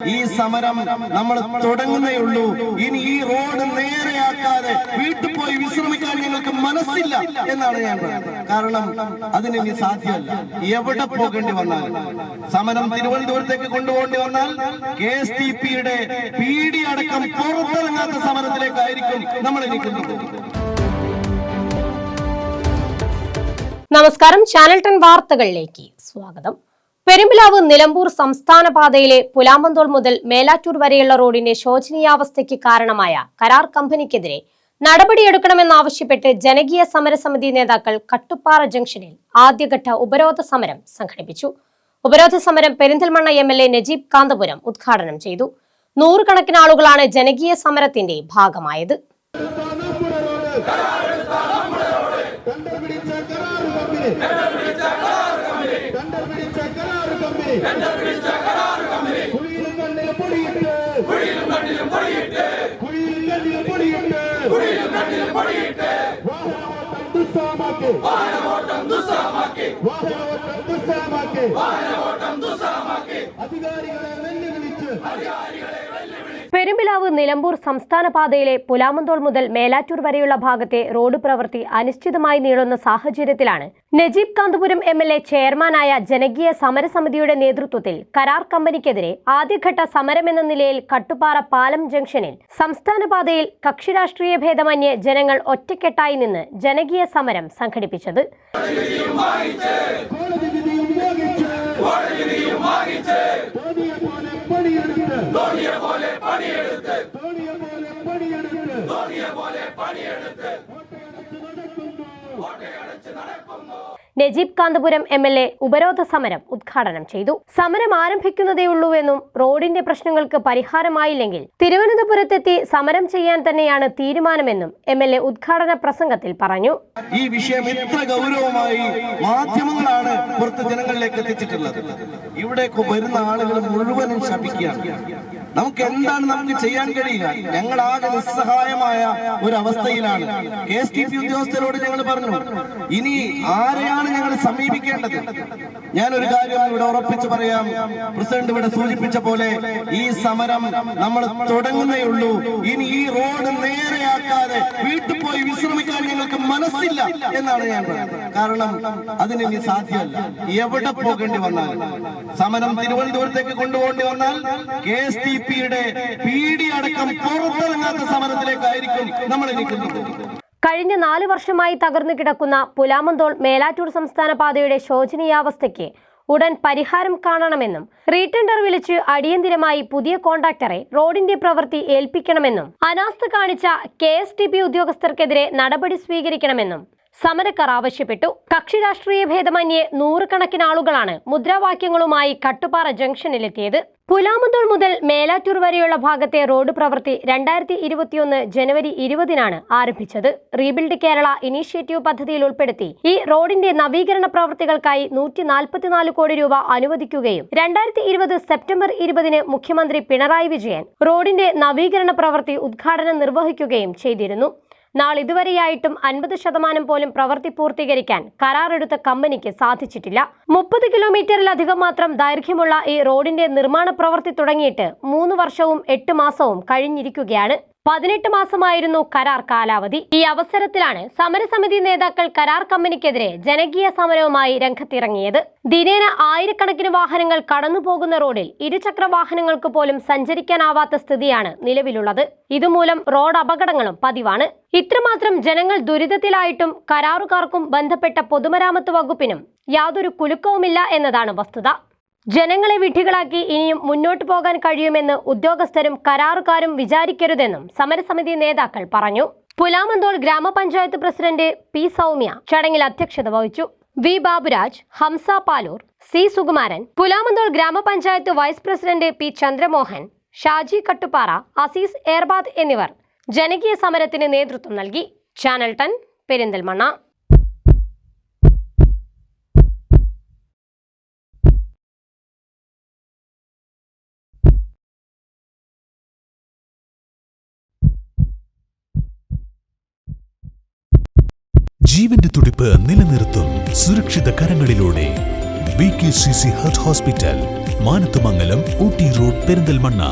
ഈ സമരം നമ്മൾ തുടങ്ങുന്നേയുള്ളൂ. ഇനി ഈ റോഡ് നേരെയാക്കാതെ വീട്ടിൽ പോയി വിശ്രമിക്കാൻ ഞങ്ങൾക്ക് മനസ്സില്ല എന്നാണ് ഞാൻ പറയുന്നത്. കാരണം അതിന് ഇനി സാധ്യമല്ല. എവിടെ പോകേണ്ടി വന്നാലും സമരം തിരുവനന്തപുരത്തേക്ക് കൊണ്ടുപോകേണ്ടി വന്നാൽ KSTPയുടെ PD അടക്കം പുറത്തിറങ്ങാത്ത സമരത്തിലേക്കായിരിക്കും നമ്മൾ ഇനി കൊണ്ടുപോകുന്നത്. നമസ്കാരം, ചാനൽ 10 വാർത്തകളിലേക്ക് സ്വാഗതം. പെരുമ്പിലാവ് നിലമ്പൂർ സംസ്ഥാന പാതയിലെ പുലാമന്തോൾ മുതൽ മേലാറ്റൂർ വരെയുള്ള റോഡിന്റെ ശോചനീയാവസ്ഥയ്ക്ക് കാരണമായ കരാർ കമ്പനിക്കെതിരെ നടപടിയെടുക്കണമെന്നാവശ്യപ്പെട്ട് ജനകീയ സമരസമിതി നേതാക്കൾ കട്ടുപ്പാറ ജംഗ്ഷനിൽ ആദ്യഘട്ട ഉപരോധ സമരം സംഘടിപ്പിച്ചു. ഉപരോധ സമരം പെരിന്തൽമണ്ണ MLA നജീബ് കാന്തപുരം ഉദ്ഘാടനം ചെയ്തു. നൂറുകണക്കിന് ആളുകളാണ് ജനകീയ സമരത്തിന്റെ ഭാഗമായത്. പെരുമ്പിലാവ് നിലമ്പൂർ സംസ്ഥാന പാതയിലെ പുലാമന്തോൾ മുതൽ മേലാറ്റൂർ വരെയുള്ള ഭാഗത്തെ റോഡ് പ്രവൃത്തി അനിശ്ചിതമായി നീളുന്ന സാഹചര്യത്തിലാണ് നജീബ് കാന്തപുരം MLA ചെയർമാനായ ജനകീയ സമരസമിതിയുടെ നേതൃത്വത്തിൽ കരാർ കമ്പനിക്കെതിരെ ആദ്യഘട്ട സമരമെന്ന നിലയിൽ കട്ടുപ്പാറ പാലം ജംഗ്ഷനിൽ സംസ്ഥാന പാതയിൽ കക്ഷിരാഷ്ട്രീയ ഭേദമന്യേ ജനങ്ങൾ ഒറ്റക്കെട്ടായി നിന്ന് ജനകീയ സമരം സംഘടിപ്പിച്ചത്. നജീബ് കാന്തപുരം MLA ഉപരോധ സമരം ഉദ്ഘാടനം ചെയ്തു. സമരം ആരംഭിക്കുന്നതേയുള്ളൂവെന്നും റോഡിന്റെ പ്രശ്നങ്ങൾക്ക് പരിഹാരമായില്ലെങ്കിൽ തിരുവനന്തപുരത്തെത്തി സമരം ചെയ്യാൻ തന്നെയാണ് തീരുമാനമെന്നും MLA ഉദ്ഘാടന പ്രസംഗത്തിൽ പറഞ്ഞു. ഈ വിഷയം ഇത്ര ഗൗരവമായി മാധ്യമങ്ങളാണ് പുറത്ത് ജനങ്ങളിലേക്ക് എത്തിച്ചിട്ടുള്ളത്. ഇവിടെ വരുന്ന ആളുകൾ മുഴുവനും ശപിക്കുകയാണ്. നമുക്ക് ചെയ്യാൻ കഴിയുക? ഞങ്ങൾ ആകെ നിസ്സഹായമായ ഒരു അവസ്ഥയിലാണ്. KSTP ഉദ്യോഗസ്ഥരോട് ഞങ്ങൾ പറഞ്ഞു, ഇനി ആരെയാണ് ഞങ്ങൾ സമീപിക്കേണ്ടത്? ഞാനൊരു കാര്യം ഇവിടെ ഉറപ്പിച്ചു പറയാം. പ്രസിഡന്റ് ഇവിടെ സൂചിപ്പിച്ച പോലെ ഈ സമരം നമ്മൾ തുടങ്ങുന്നേയുള്ളൂ. ഇനി ഈ റോഡ് നേരെയാക്കാതെ വീട്ടിൽ പോയി വിശ്രമിക്കാൻ ഞങ്ങൾക്ക് മനസ്സില്ല എന്നാണ് ഞാൻ പറയുന്നത്. കാരണം അതിന് ഇനി സാധ്യമല്ല. എവിടെ പോകേണ്ടി വന്നാലും സമരം തിരുവനന്തപുരത്തേക്ക് കൊണ്ടുപോകേണ്ടി വന്നാൽ KSTPയുടെ PD അടക്കം പുറത്തിറങ്ങാത്ത സമരത്തിലേക്കായിരിക്കും നമ്മൾ ഇനി കൊണ്ടുപോകുന്നത്. കഴിഞ്ഞ 4 വർഷമായി തകർന്നു കിടക്കുന്ന പുലാമന്തോൾ മേലാറ്റൂർ സംസ്ഥാന പാതയുടെ ശോചനീയാവസ്ഥയ്ക്ക് ഉടൻ പരിഹാരം കാണണമെന്നും റീടെൻഡർ വിളിച്ച് അടിയന്തിരമായി പുതിയ കോൺട്രാക്ടറെ റോഡിന്റെ പ്രവൃത്തി ഏൽപ്പിക്കണമെന്നും അനാസ്ഥ കാണിച്ച KSTP ഉദ്യോഗസ്ഥർക്കെതിരെ നടപടി സ്വീകരിക്കണമെന്നും സമരക്കാർ ആവശ്യപ്പെട്ടു. കക്ഷി രാഷ്ട്രീയ ഭേദമന്യേ നൂറുകണക്കിന് ആളുകളാണ് മുദ്രാവാക്യങ്ങളുമായി കട്ടുപ്പാറ ജംഗ്ഷനിലെത്തിയത്. പുലാമന്തോൾ മുതൽ മേലാറ്റൂർ വരെയുള്ള ഭാഗത്തെ റോഡ് പ്രവൃത്തി 2021 ജനുവരി 20-നാണ് ആരംഭിച്ചത്. റീബിൽഡ് കേരള ഇനീഷ്യേറ്റീവ് പദ്ധതിയിൽ ഉൾപ്പെടുത്തി ഈ റോഡിന്റെ നവീകരണ പ്രവൃത്തികൾക്കായി 144 കോടി രൂപ അനുവദിക്കുകയും 2020 സെപ്റ്റംബർ 20-ന് മുഖ്യമന്ത്രി പിണറായി വിജയൻ റോഡിന്റെ നവീകരണ പ്രവൃത്തി ഉദ്ഘാടനം നിർവഹിക്കുകയും ചെയ്തിരുന്നു. നാളിതുവരെയായിട്ടും 50% പോലും പ്രവൃത്തി പൂർത്തീകരിക്കാൻ കരാറെടുത്ത കമ്പനിക്ക് സാധിച്ചിട്ടില്ല. 30 കിലോമീറ്ററിലധികം മാത്രം ദൈർഘ്യമുള്ള ഈ റോഡിന്റെ നിർമ്മാണ പ്രവൃത്തി തുടങ്ങിയിട്ട് 3 വർഷവും 8 മാസവും കഴിഞ്ഞിരിക്കുകയാണ്. 18 മാസമായിരുന്നു കരാർ കാലാവധി. ഈ അവസരത്തിലാണ് സമരസമിതി നേതാക്കൾ കരാർ കമ്പനിക്കെതിരെ ജനകീയ സമരവുമായി രംഗത്തിറങ്ങിയത്. ദിനേന ആയിരക്കണക്കിന് വാഹനങ്ങൾ കടന്നുപോകുന്ന റോഡിൽ ഇരുചക്ര വാഹനങ്ങൾക്ക് പോലും സഞ്ചരിക്കാനാവാത്ത സ്ഥിതിയാണ് നിലവിലുള്ളത്. ഇതുമൂലം റോഡ് അപകടങ്ങളും പതിവാണ്. ഇത്രമാത്രം ജനങ്ങൾ ദുരിതത്തിലായിട്ടും കരാറുകാർക്കും ബന്ധപ്പെട്ട പൊതുമരാമത്ത് വകുപ്പിനും യാതൊരു കുലുക്കവുമില്ല എന്നതാണ് വസ്തുത. ജനങ്ങളെ വിഡ്ഢികളാക്കി ഇനിയും മുന്നോട്ടു പോകാൻ കഴിയുമെന്ന് ഉദ്യോഗസ്ഥരും കരാറുകാരും വിചാരിക്കരുതെന്നും സമരസമിതി നേതാക്കൾ പറഞ്ഞു. പുലാമന്തോൾ ഗ്രാമപഞ്ചായത്ത് പ്രസിഡന്റ് P. സൗമ്യ ചടങ്ങിൽ അധ്യക്ഷത വഹിച്ചു. V. ബാബുരാജ്, ഹംസ പാലൂർ, C. സുകുമാരൻ, പുലാമന്തോൾ ഗ്രാമപഞ്ചായത്ത് vice president P. Chandramohan, Shaji Kattuppara, Azeez ഏർബാദ് എന്നിവർ ജനകീയ സമരത്തിന് നേതൃത്വം നൽകി. ചാനൽ 10 പെരിന്തൽമണ്ണ. ജീവന്റെ തുടിപ്പ് നിലനിർത്തും സുരക്ഷിത കരങ്ങളിലൂടെ BKCC heart hospital, Manathumangalam, Ooty road, Perinthalmanna.